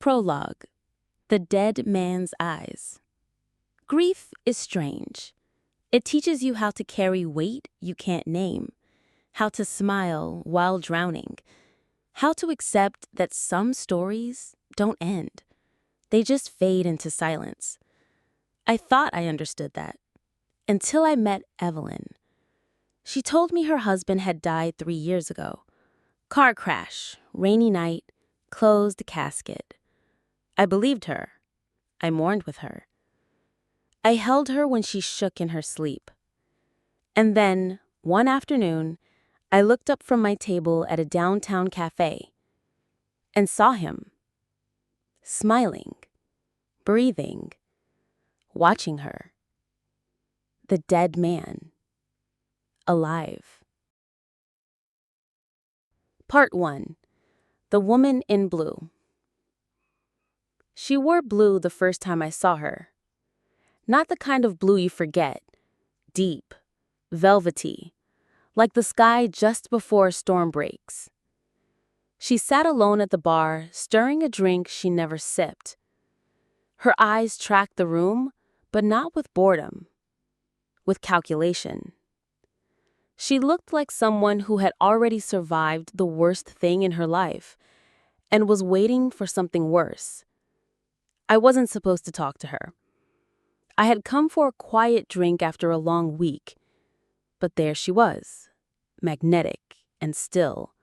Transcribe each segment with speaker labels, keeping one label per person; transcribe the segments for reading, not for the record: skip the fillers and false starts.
Speaker 1: Prologue. The Dead Man's Eyes. Grief is strange. It teaches you how to carry weight you can't name, how to smile while drowning, how to accept that some stories don't end. They just fade into silence. I thought I understood that, until I met Evelyn. She told me her husband had died 3 years ago. Car crash, rainy night, closed casket. I believed her. I mourned with her. I held her when she shook in her sleep. And then, one afternoon, I looked up from my table at a downtown cafe and saw him, smiling, breathing, watching her. The dead man, alive. Part 1. The Woman in Blue. She wore blue the first time I saw her. Not the kind of blue you forget. Deep, velvety, like the sky just before a storm breaks. She sat alone at the bar, stirring a drink she never sipped. Her eyes tracked the room, but not with boredom, with calculation. She looked like someone who had already survived the worst thing in her life and was waiting for something worse. I wasn't supposed to talk to her. I had come for a quiet drink after a long week, but there she was, magnetic and still,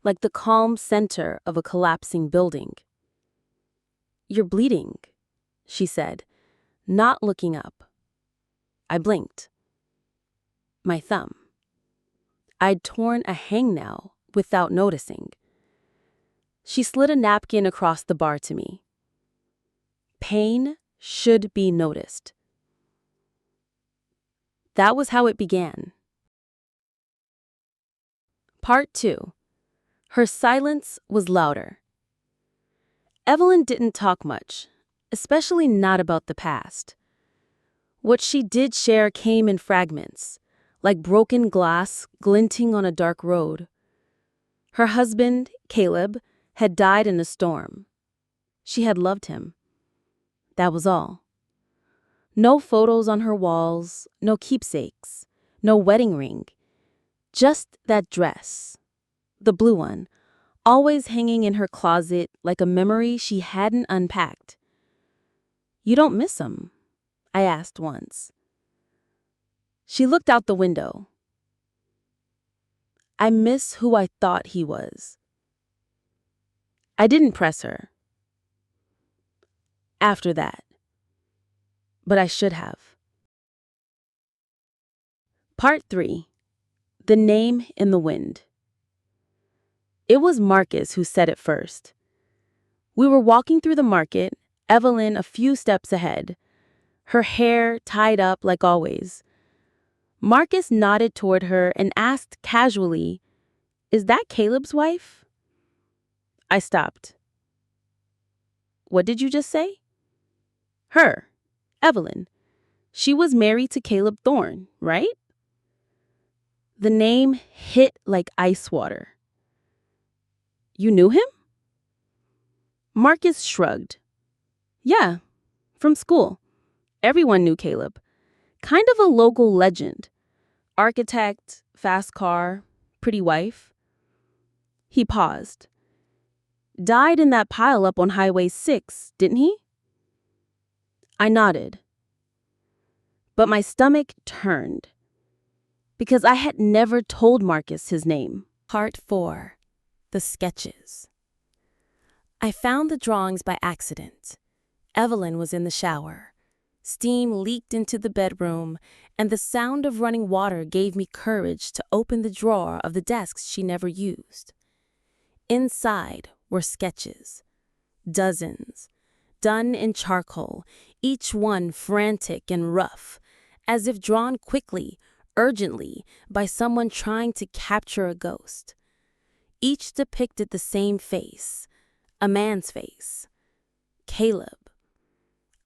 Speaker 1: like the calm center of a collapsing building. "You're bleeding," she said, not looking up. I blinked. My thumb. I'd torn a hangnail without noticing. She slid a napkin across the bar to me. Pain should be noticed. That was how it began. Part 2. Her silence was louder. Evelyn didn't talk much, especially not about the past. What she did share came in fragments, like broken glass glinting on a dark road. Her husband, Caleb, had died in a storm. She had loved him. That was all. No photos on her walls, no keepsakes, no wedding ring. Just that dress, the blue one, always hanging in her closet like a memory she hadn't unpacked. "You don't miss him?" I asked once. She looked out the window. "I miss who I thought he was." I didn't press her. After that. But I should have. Part 3. The Name in the Wind. It was Marcus who said it first. We were walking through the market, Evelyn a few steps ahead, her hair tied up like always. Marcus nodded toward her and asked casually, "Is that Caleb's wife?" I stopped. "What did you just say?" "Her, Evelyn. She was married to Caleb Thorne, right?" The name hit like ice water. "You knew him?" Marcus shrugged. "Yeah, from school. Everyone knew Caleb. Kind of a local legend. Architect, fast car, pretty wife." He paused. "Died in that pileup on Highway 6, didn't he?" I nodded. But my stomach turned, because I had never told Marcus his name. Part 4. The Sketches. I found the drawings by accident. Evelyn was in the shower. Steam leaked into the bedroom, and the sound of running water gave me courage to open the drawer of the desks she never used. Inside were sketches. Dozens. Done in charcoal, each one frantic and rough, as if drawn quickly, urgently, by someone trying to capture a ghost. Each depicted the same face, a man's face. Caleb.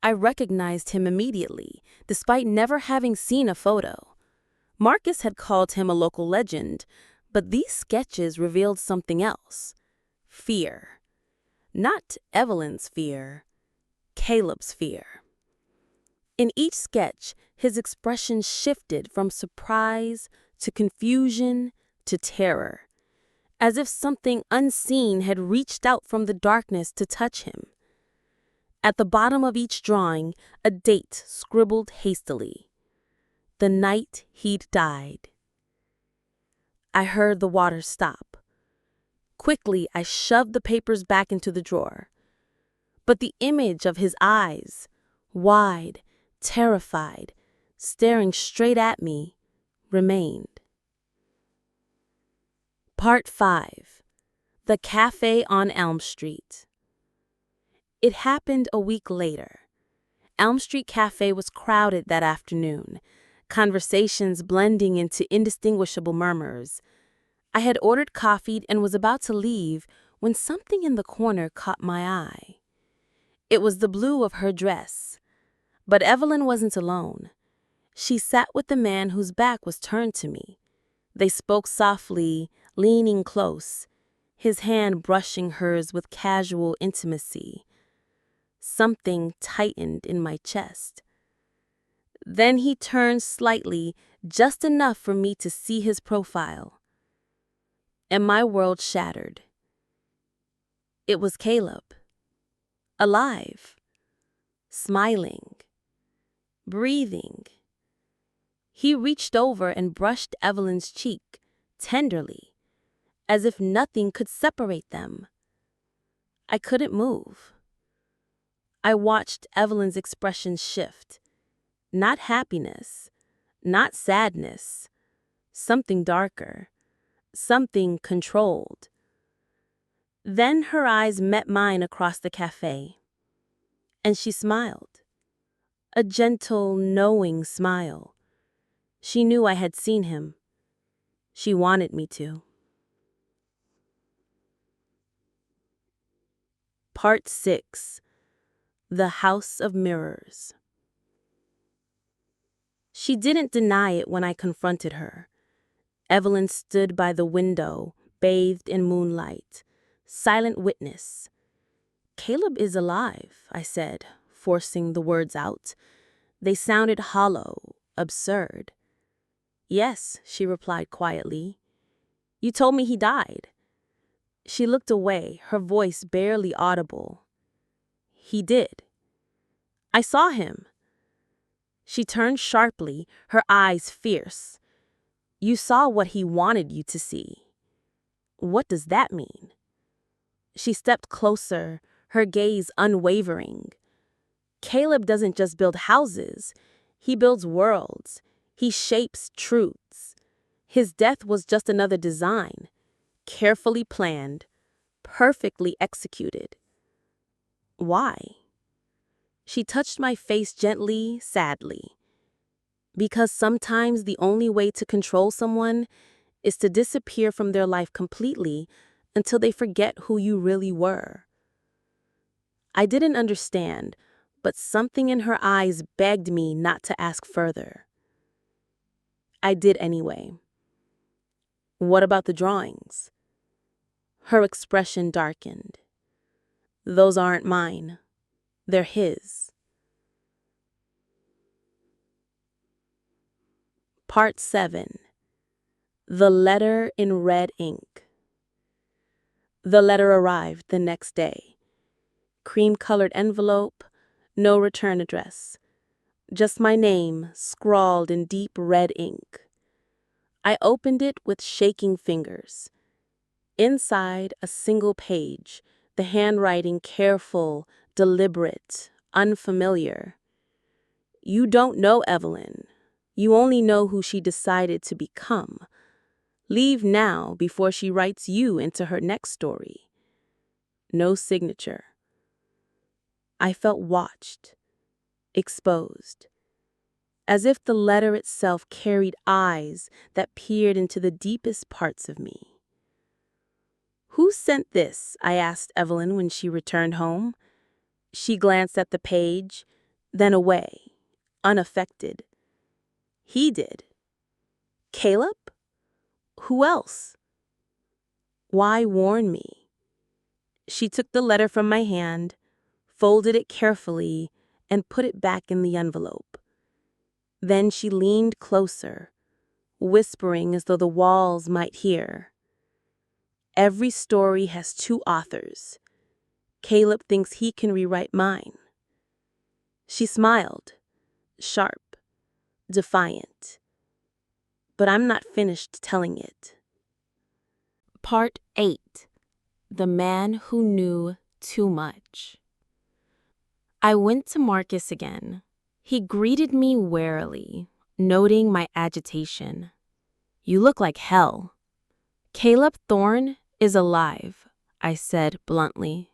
Speaker 1: I recognized him immediately, despite never having seen a photo. Marcus had called him a local legend, but these sketches revealed something else. Fear. Not Evelyn's fear, Caleb's fear. In each sketch, his expression shifted from surprise to confusion to terror, as if something unseen had reached out from the darkness to touch him. At the bottom of each drawing, a date scribbled hastily. The night he'd died. I heard the water stop. Quickly, I shoved the papers back into the drawer. But the image of his eyes, wide, terrified, staring straight at me, remained. Part 5. The Cafe on Elm Street. It happened a week later. Elm Street Cafe was crowded that afternoon, conversations blending into indistinguishable murmurs. I had ordered coffee and was about to leave when something in the corner caught my eye. It was the blue of her dress. But Evelyn wasn't alone. She sat with the man whose back was turned to me. They spoke softly, leaning close, his hand brushing hers with casual intimacy. Something tightened in my chest. Then he turned slightly, just enough for me to see his profile. And my world shattered. It was Caleb. Alive. Smiling. Breathing. He reached over and brushed Evelyn's cheek, tenderly, as if nothing could separate them. I couldn't move. I watched Evelyn's expression shift. Not happiness, not sadness, something darker, something controlled. Then her eyes met mine across the cafe, and she smiled. A gentle, knowing smile. She knew I had seen him. She wanted me to. Part 6. The House of Mirrors. She didn't deny it when I confronted her. Evelyn stood by the window, bathed in moonlight, silent witness. "Caleb is alive," I said, forcing the words out. They sounded hollow, absurd. "Yes," she replied quietly. "You told me he died." She looked away, her voice barely audible. "He did. I saw him." She turned sharply, her eyes fierce. "You saw what he wanted you to see. What does that mean?" She stepped closer, her gaze unwavering. "Caleb doesn't just build houses. He builds worlds. He shapes truths. His death was just another design, carefully planned, perfectly executed." "Why?" She touched my face gently, sadly. "Because sometimes the only way to control someone is to disappear from their life completely until they forget who you really were." I didn't understand, but something in her eyes begged me not to ask further. I did anyway. "What about the drawings?" Her expression darkened. "Those aren't mine. They're his." Part 7. The Letter in Red Ink. The letter arrived the next day. Cream-colored envelope, no return address. Just my name, scrawled in deep red ink. I opened it with shaking fingers. Inside, a single page, the handwriting careful, deliberate, unfamiliar. "You don't know Evelyn. You only know who she decided to become. Leave now before she writes you into her next story." No signature. I felt watched, exposed, as if the letter itself carried eyes that peered into the deepest parts of me. "Who sent this?" I asked Evelyn when she returned home. She glanced at the page, then away, unaffected. "He did." "Caleb? Who else?" "Why warn me?" She took the letter from my hand, folded it carefully, and put it back in the envelope. Then she leaned closer, whispering as though the walls might hear. Every story has two authors. Caleb thinks he can rewrite mine. She smiled, sharp, defiant. But I'm not finished telling it. Part 8. The Man Who Knew Too Much. I went to Marcus again. He greeted me warily, noting my agitation. "You look like hell." "Caleb Thorne is alive," I said bluntly.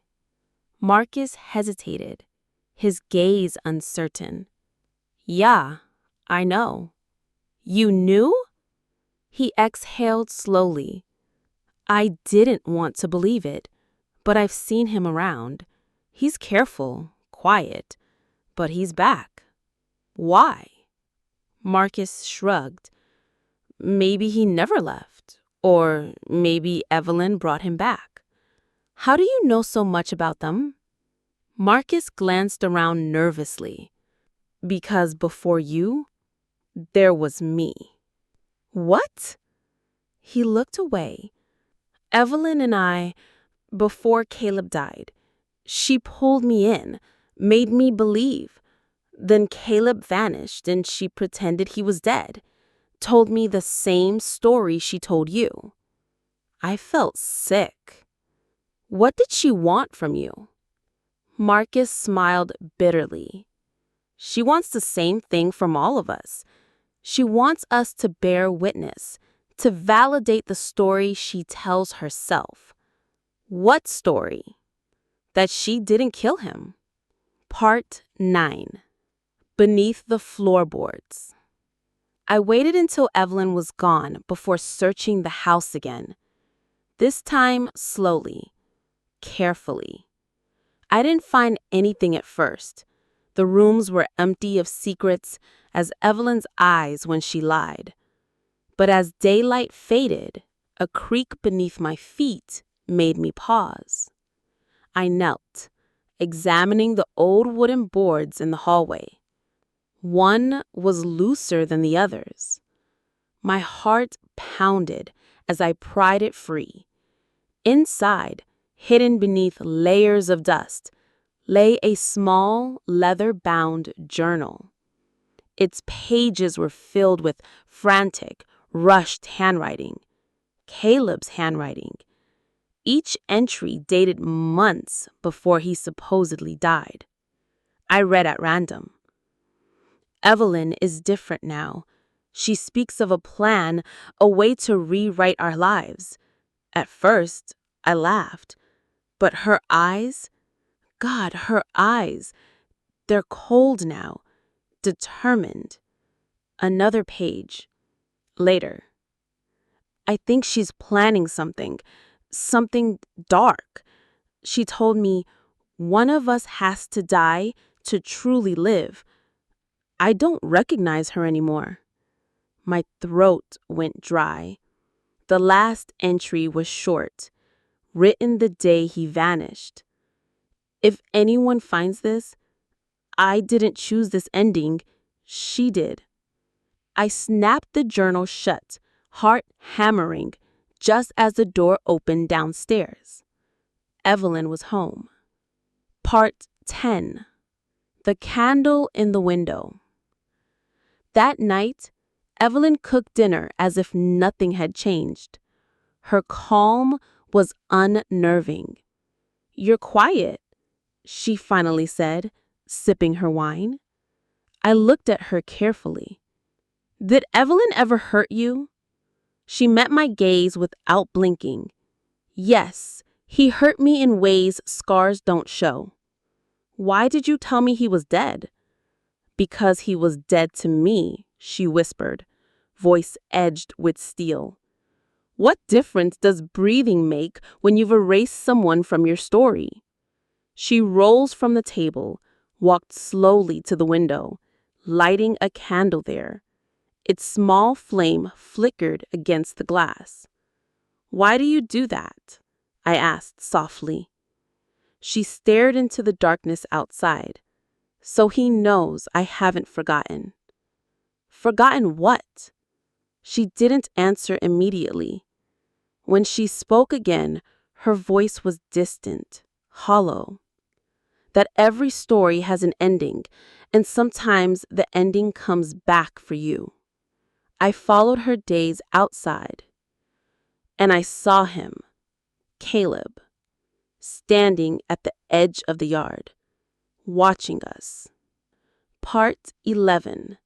Speaker 1: Marcus hesitated, his gaze uncertain. "Yeah, I know." "You knew?" He exhaled slowly. "I didn't want to believe it, but I've seen him around. He's careful, quiet, but he's back." "Why?" Marcus shrugged. "Maybe he never left, or maybe Evelyn brought him back." "How do you know so much about them?" Marcus glanced around nervously. "Because before you, there was me." "What?" He looked away. "Evelyn and I, before Caleb died, she pulled me in, made me believe. Then Caleb vanished and she pretended he was dead, told me the same story she told you." I felt sick. "What did she want from you?" Marcus smiled bitterly. "She wants the same thing from all of us. She wants us to bear witness, to validate the story she tells herself." "What story?" "That she didn't kill him." Part 9. Beneath the floorboards. I waited until Evelyn was gone before searching the house again. This time slowly, carefully. I didn't find anything at first. The rooms were empty of secrets as Evelyn's eyes when she lied. But as daylight faded, a creak beneath my feet made me pause. I knelt, examining the old wooden boards in the hallway. One was looser than the others. My heart pounded as I pried it free. Inside, hidden beneath layers of dust, lay a small, leather-bound journal. Its pages were filled with frantic, rushed handwriting. Caleb's handwriting. Each entry dated months before he supposedly died. I read at random. "Evelyn is different now. She speaks of a plan, a way to rewrite our lives." At first, I laughed. But her eyes, God, her eyes, they're cold now, determined. Another page. Later. "I think she's planning something dark. She told me, one of us has to die to truly live." I don't recognize her anymore. My throat went dry. The last entry was short, written the day he vanished. "If anyone finds this, I didn't choose this ending. She did." I snapped the journal shut, heart hammering, just as the door opened downstairs. Evelyn was home. Part 10. The Candle in the Window. That night, Evelyn cooked dinner as if nothing had changed. Her calm was unnerving. "You're quiet," she finally said, sipping her wine. I looked at her carefully. "Did Evelyn ever hurt you?" She met my gaze without blinking. "Yes, he hurt me in ways scars don't show." "Why did you tell me he was dead?" "Because he was dead to me," she whispered, voice edged with steel. "What difference does breathing make when you've erased someone from your story?" She rose from the table, walked slowly to the window, lighting a candle there. Its small flame flickered against the glass. "Why do you do that?" I asked softly. She stared into the darkness outside. So he knows I haven't forgotten. Forgotten what? She didn't answer immediately. When she spoke again, her voice was distant, hollow. That every story has an ending, and sometimes the ending comes back for you. I followed her gaze outside, and I saw him, Caleb, standing at the edge of the yard, watching us. Part 11.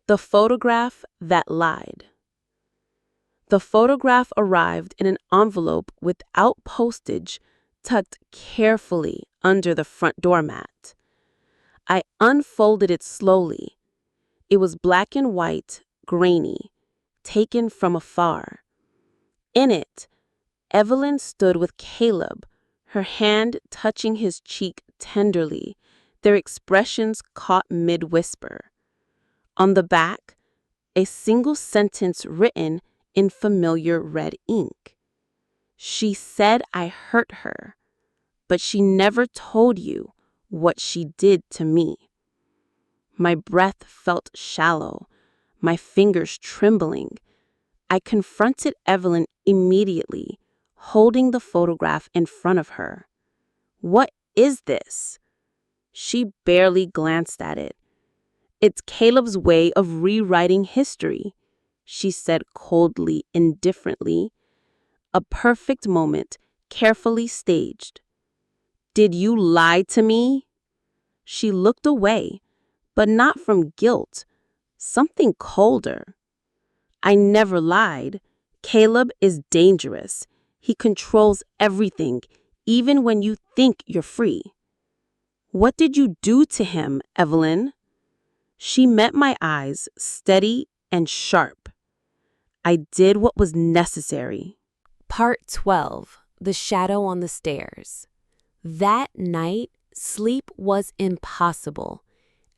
Speaker 1: The Photograph That Lied. The photograph arrived in an envelope without postage, tucked carefully under the front doormat. I unfolded it slowly. It was black and white, grainy, taken from afar. In it, Evelyn stood with Caleb, her hand touching his cheek tenderly, their expressions caught mid-whisper. On the back, a single sentence written in familiar red ink. She said I hurt her, but she never told you what she did to me. My breath felt shallow, my fingers trembling. I confronted Evelyn immediately, holding the photograph in front of her. What is this? She barely glanced at it. It's Caleb's way of rewriting history, she said coldly, indifferently. A perfect moment, carefully staged. Did you lie to me? She looked away, but not from guilt, something colder. I never lied. Caleb is dangerous. He controls everything, even when you think you're free. What did you do to him, Evelyn? She met my eyes, steady and sharp. I did what was necessary.
Speaker 2: Part 12. The Shadow on the Stairs. That night, sleep was impossible.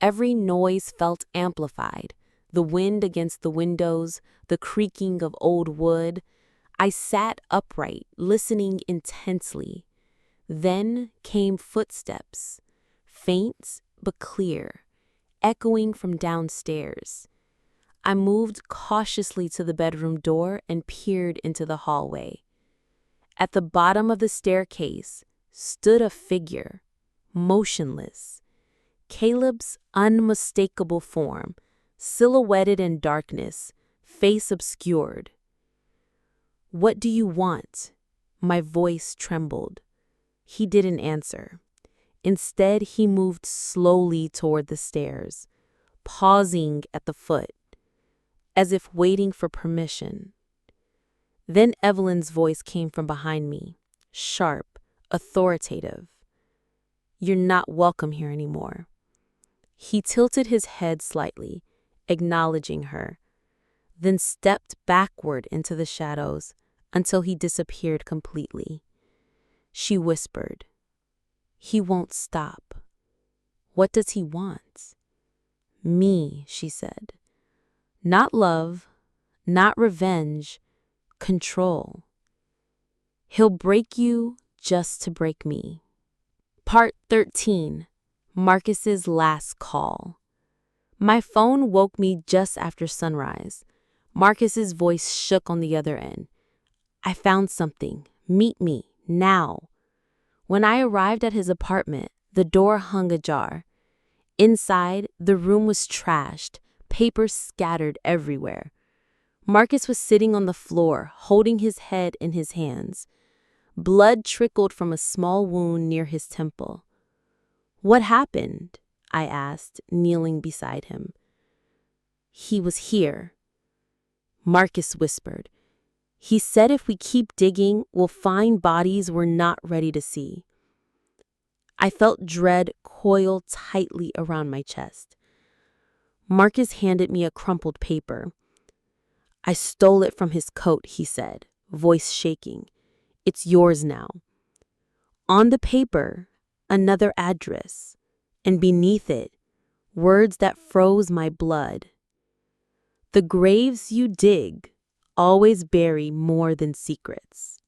Speaker 2: Every noise felt amplified. The wind against the windows, the creaking of old wood. I sat upright, listening intensely. Then came footsteps, faint but clear, echoing from downstairs. I moved cautiously to the bedroom door and peered into the hallway. At the bottom of the staircase stood a figure, motionless. Caleb's unmistakable form, silhouetted in darkness, face obscured. "What do you want?" My voice trembled. He didn't answer. Instead, he moved slowly toward the stairs, pausing at the foot, as if waiting for permission. Then Evelyn's voice came from behind me, sharp, authoritative. "You're not welcome here anymore." He tilted his head slightly, acknowledging her, then stepped backward into the shadows until he disappeared completely. She whispered, "He won't stop." "What does he want?" "Me," she said. "Not love, not revenge, control. He'll break you just to break me." Part 13. Marcus's Last Call. My phone woke me just after sunrise. Marcus's voice shook on the other end. "I found something. Meet me, now." When I arrived at his apartment, the door hung ajar. Inside, the room was trashed, papers scattered everywhere. Marcus was sitting on the floor, holding his head in his hands. Blood trickled from a small wound near his temple. "What happened?" I asked, kneeling beside him. "He was here," Marcus whispered. "He said if we keep digging, we'll find bodies we're not ready to see." I felt dread coil tightly around my chest. Marcus handed me a crumpled paper. "I stole it from his coat," he said, voice shaking. "It's yours now." On the paper, another address, and beneath it, words that froze my blood. "The graves you dig always bury more than secrets."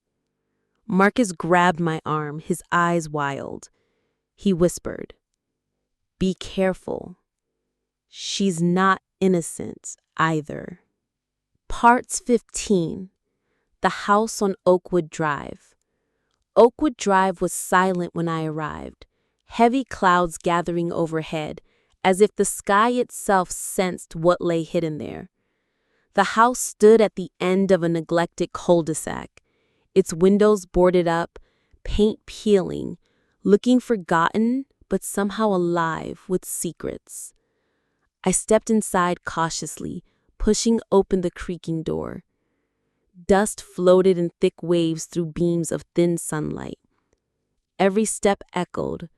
Speaker 2: Marcus grabbed my arm, his eyes wild. He whispered, "Be careful. She's not innocent either." Parts 15. The house on Oakwood Drive. Oakwood Drive was silent when I arrived, heavy clouds gathering overhead, as if the sky itself sensed what lay hidden there. The house stood at the end of a neglected cul-de-sac, its windows boarded up, paint peeling, looking forgotten but somehow alive with secrets. I stepped inside cautiously, pushing open the creaking door. Dust floated in thick waves through beams of thin sunlight. Every step echoed,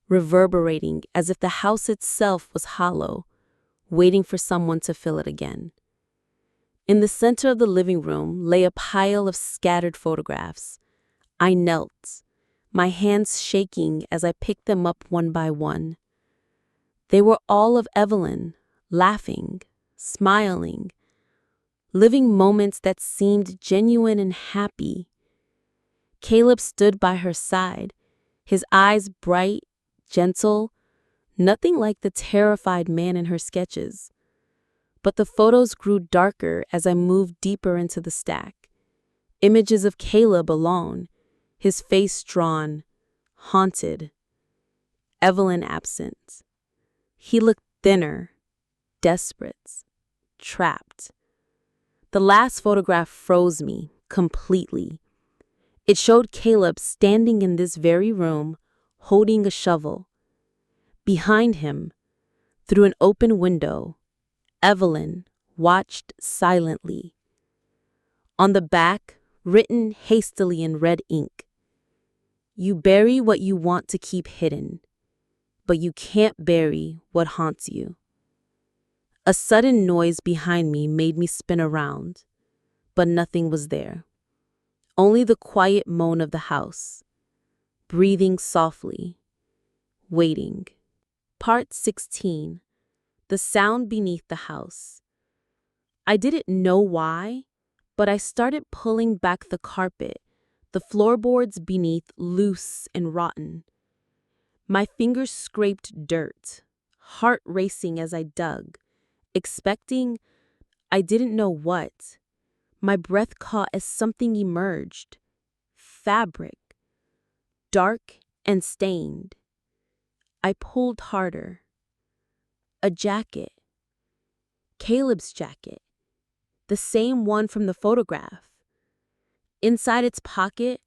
Speaker 2: reverberating as if the house itself was hollow, waiting for someone to fill it again. In the center of the living room lay a pile of scattered photographs. I knelt, my hands shaking as I picked them up one by one. They were all of Evelyn, laughing, smiling, living moments that seemed genuine and happy. Caleb stood by her side, his eyes bright, gentle, nothing like the terrified man in her sketches. But the photos grew darker as I moved deeper into the stack. Images of Caleb alone, his face drawn, haunted. Evelyn absent. He looked thinner, desperate, trapped. The last photograph froze me completely. It showed Caleb standing in this very room, holding a shovel. Behind him, through an open window, Evelyn watched silently. On the back, written hastily in red ink, "You bury what you want to keep hidden, but you can't bury what haunts you." A sudden noise behind me made me spin around, but nothing was there. Only the quiet moan of the house, breathing softly, waiting. Part 16. The sound beneath the house. I didn't know why, but I started pulling back the carpet, the floorboards beneath loose and rotten. My fingers scraped dirt, heart racing as I dug, expecting I didn't know what. My breath caught as something emerged. Fabric, dark and stained. I pulled harder. A jacket. Caleb's jacket. The same one from the photograph. Inside its pocket,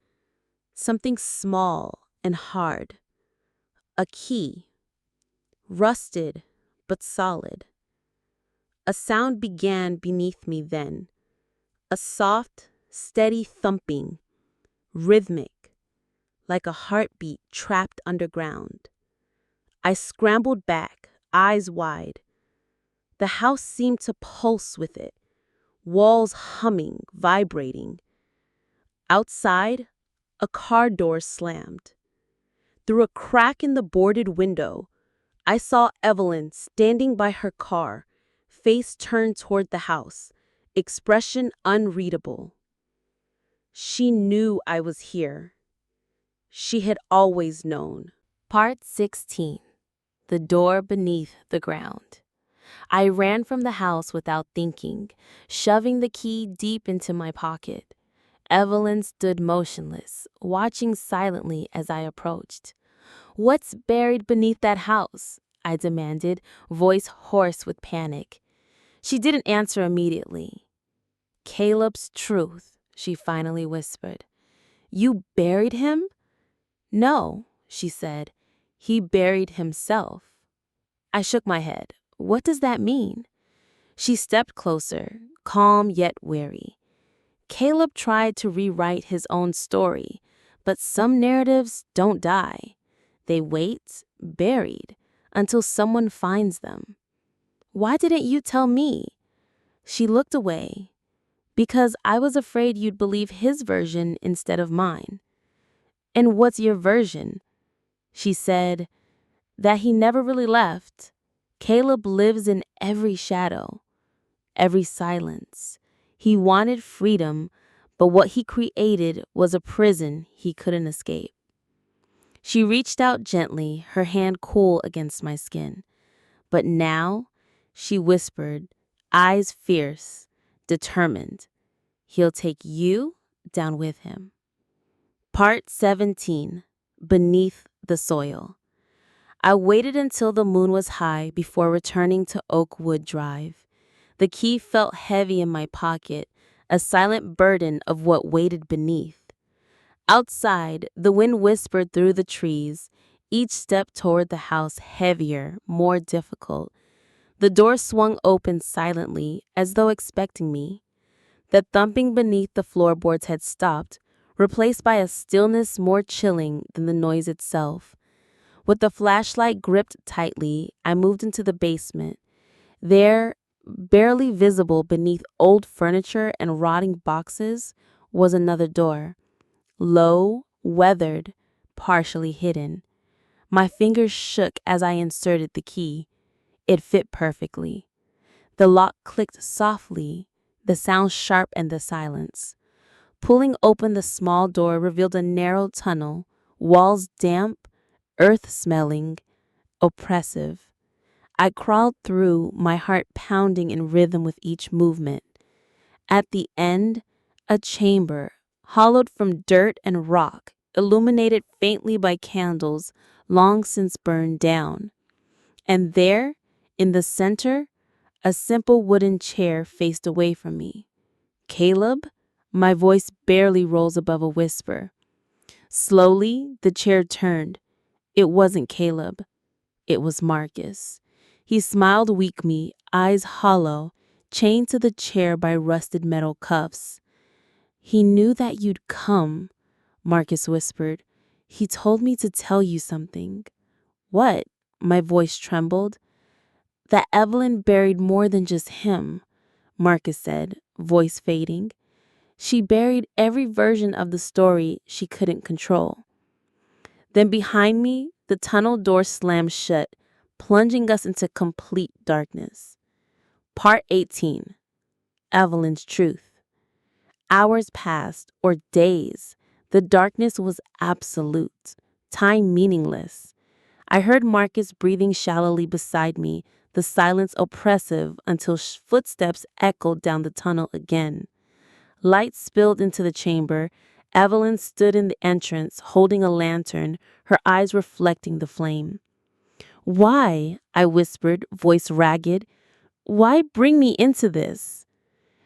Speaker 2: something small and hard. A key. Rusted, but solid. A sound began beneath me then. A soft, steady thumping, rhythmic, like a heartbeat trapped underground. I scrambled back, eyes wide. The house seemed to pulse with it, walls humming, vibrating. Outside, a car door slammed. Through a crack in the boarded window, I saw Evelyn standing by her car, face turned toward the house, expression unreadable. She knew I was here. She had always known. Part 16. The door beneath the ground. I ran from the house without thinking, shoving the key deep into my pocket. Evelyn stood motionless, watching silently as I approached. "What's buried beneath that house?" I demanded, voice hoarse with panic. She didn't answer immediately. "Caleb's truth," she finally whispered. "You buried him?" "No," she said. "He buried himself." I shook my head. "What does that mean?" She stepped closer, calm yet wary. "Caleb tried to rewrite his own story, but some narratives don't die. They wait, buried, until someone finds them." "Why didn't you tell me?" She looked away. "Because I was afraid you'd believe his version instead of mine." "And what's your version?" She said, "That he never really left. Caleb lives in every shadow, every silence. He wanted freedom,
Speaker 1: but what he created was a prison he couldn't escape. She reached out gently, her hand cool against my skin. But now, she whispered, eyes fierce, determined. He'll take you down with him. Part 17. Beneath the Soil. I waited until the moon was high before returning to Oakwood Drive. The key felt heavy in my pocket, a silent burden of what waited beneath. Outside, the wind whispered through the trees, each step toward the house heavier, more difficult. The door swung open silently, as though expecting me. The thumping beneath the floorboards had stopped, replaced by a stillness more chilling than the noise itself. With the flashlight gripped tightly, I moved into the basement. There, barely visible beneath old furniture and rotting boxes, was another door. Low, weathered, partially hidden. My fingers shook as I inserted the key. It fit perfectly. The lock clicked softly, the sound sharp in the silence. Pulling open the small door revealed a narrow tunnel, walls damp, earth-smelling, oppressive. I crawled through, my heart pounding in rhythm with each movement. At the end, a chamber, hollowed from dirt and rock, illuminated faintly by candles long since burned down. And there, in the center, a simple wooden chair faced away from me. Caleb? My voice barely rose above a whisper. Slowly, the chair turned. It wasn't Caleb. It was Marcus. He smiled weakly, eyes hollow, chained to the chair by rusted metal cuffs. He knew that you'd come, Marcus whispered. He told me to tell you something. What? My voice trembled. That Evelyn buried more than just him, Marcus said, voice fading. She buried every version of the story she couldn't control. Then behind me, the tunnel door slammed shut, plunging us into complete darkness. Part 18. Evelyn's Truth. Hours passed, or days. The darkness was absolute, time meaningless. I heard Marcus breathing shallowly beside me, the silence oppressive until footsteps echoed down the tunnel again. Light spilled into the chamber. Evelyn stood in the entrance, holding a lantern, her eyes reflecting the flame. Why? I whispered, voice ragged. Why bring me into this?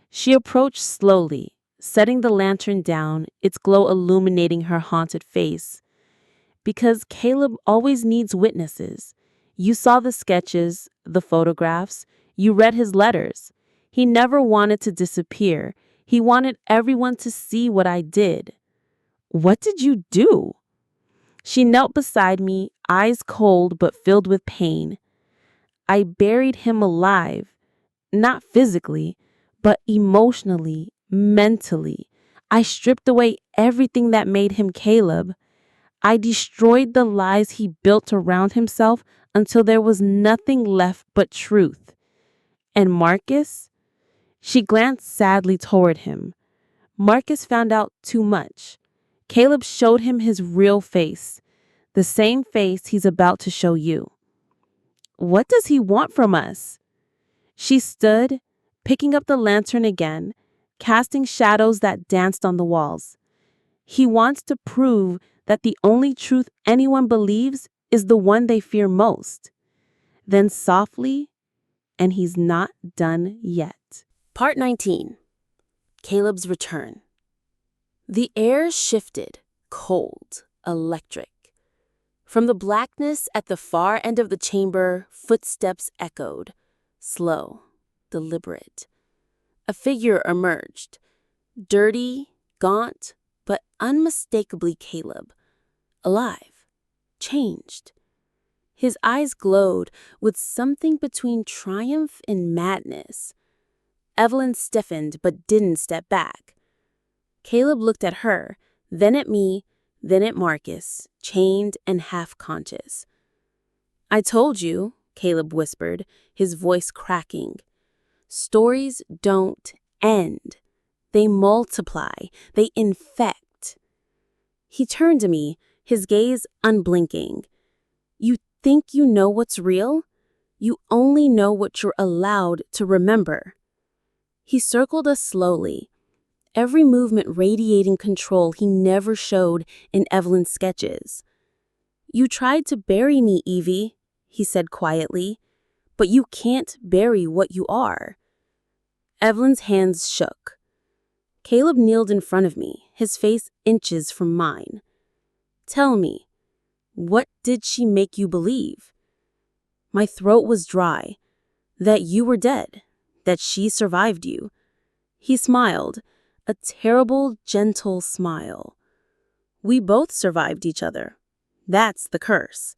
Speaker 1: She approached slowly, setting the lantern down, its glow illuminating her haunted face. Because Caleb always needs witnesses. You saw the sketches, the photographs, you read his letters. He never wanted to disappear. He wanted everyone to see what I did. What did you do? She knelt beside me, eyes cold but filled with pain. I buried him alive, not physically, but emotionally, mentally. I stripped away everything that made him Caleb. I destroyed the lies he built around himself until there was nothing left but truth. And Marcus? She glanced sadly toward him. Marcus found out too much. Caleb showed him his real face, the same face he's about to show you. What does he want from us? She stood, picking up the lantern again, casting shadows that danced on the walls. He wants to prove that the only truth anyone believes is the one they fear most. Then softly, and he's not done yet. Part 19. Caleb's Return. The air shifted, cold, electric. From the blackness at the far end of the chamber, footsteps echoed, slow, deliberate. A figure emerged, dirty, gaunt, but unmistakably Caleb, alive, changed. His eyes glowed with something between triumph and madness. Evelyn stiffened but didn't step back. Caleb looked at her, then at me, then at Marcus, chained and half-conscious. I told you, Caleb whispered, his voice cracking. Stories don't end. They multiply. They infect. He turned to me, his gaze unblinking. You think you know what's real? You only know what you're allowed to remember. He circled us slowly, every movement radiating control he never showed in Evelyn's sketches. You tried to bury me, Evie, he said quietly, but you can't bury what you are. Evelyn's hands shook. Caleb kneeled in front of me, his face inches from mine. Tell me, what did she make you believe? My throat was dry. That you were dead. That she survived you. He smiled, a terrible, gentle smile. We both survived each other. That's the curse.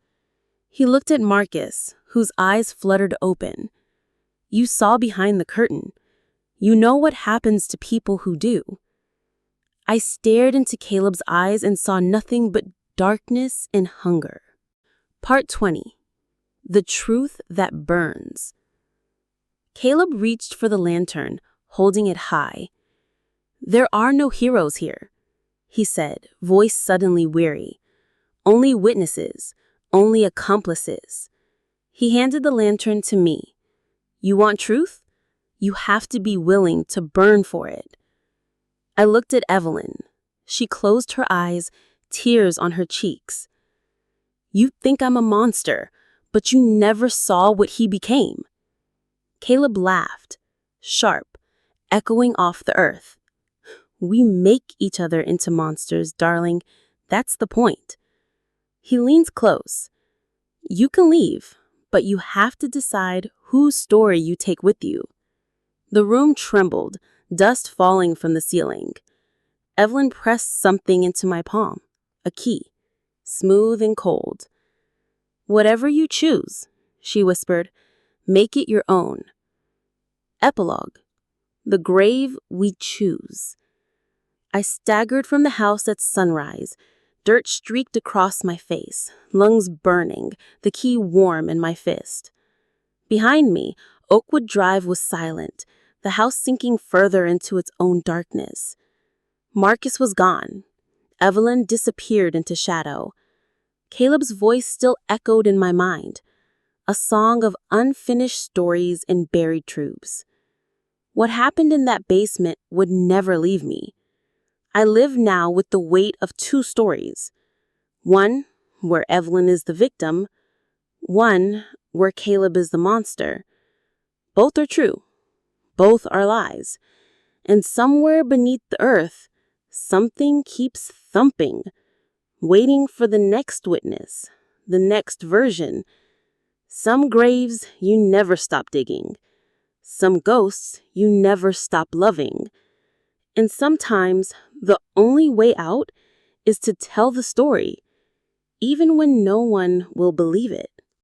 Speaker 1: He looked at Marcus, whose eyes fluttered open. You saw behind the curtain. You know what happens to people who do. I stared into Caleb's eyes and saw nothing but darkness and hunger. Part 20. The Truth That Burns. Caleb reached for the lantern, holding it high. There are no heroes here, he said, voice suddenly weary. Only witnesses, only accomplices. He handed the lantern to me. You want truth? You have to be willing to burn for it. I looked at Evelyn. She closed her eyes, tears on her cheeks. You think I'm a monster, but you never saw what he became. Caleb laughed, sharp, echoing off the earth. We make each other into monsters, darling. That's the point. He leans close. You can leave, but you have to decide whose story you take with you. The room trembled, dust falling from the ceiling. Evelyn pressed something into my palm, a key, smooth and cold. Whatever you choose, she whispered, make it your own. Epilogue. The grave we choose. I staggered from the house at sunrise. Dirt streaked across my face, lungs burning, the key warm in my fist. Behind me, Oakwood Drive was silent, the house sinking further into its own darkness. Marcus was gone. Evelyn disappeared into shadow. Caleb's voice still echoed in my mind, a song of unfinished stories and buried truths. What happened in that basement would never leave me. I live now with the weight of two stories. One, where Evelyn is the victim. One, where Caleb is the monster. Both are true. Both are lies. And somewhere beneath the earth, something keeps thumping, waiting for the next witness, the next version. Some graves you never stop digging. Some ghosts you never stop loving. And sometimes the only way out is to tell the story, even when no one will believe it.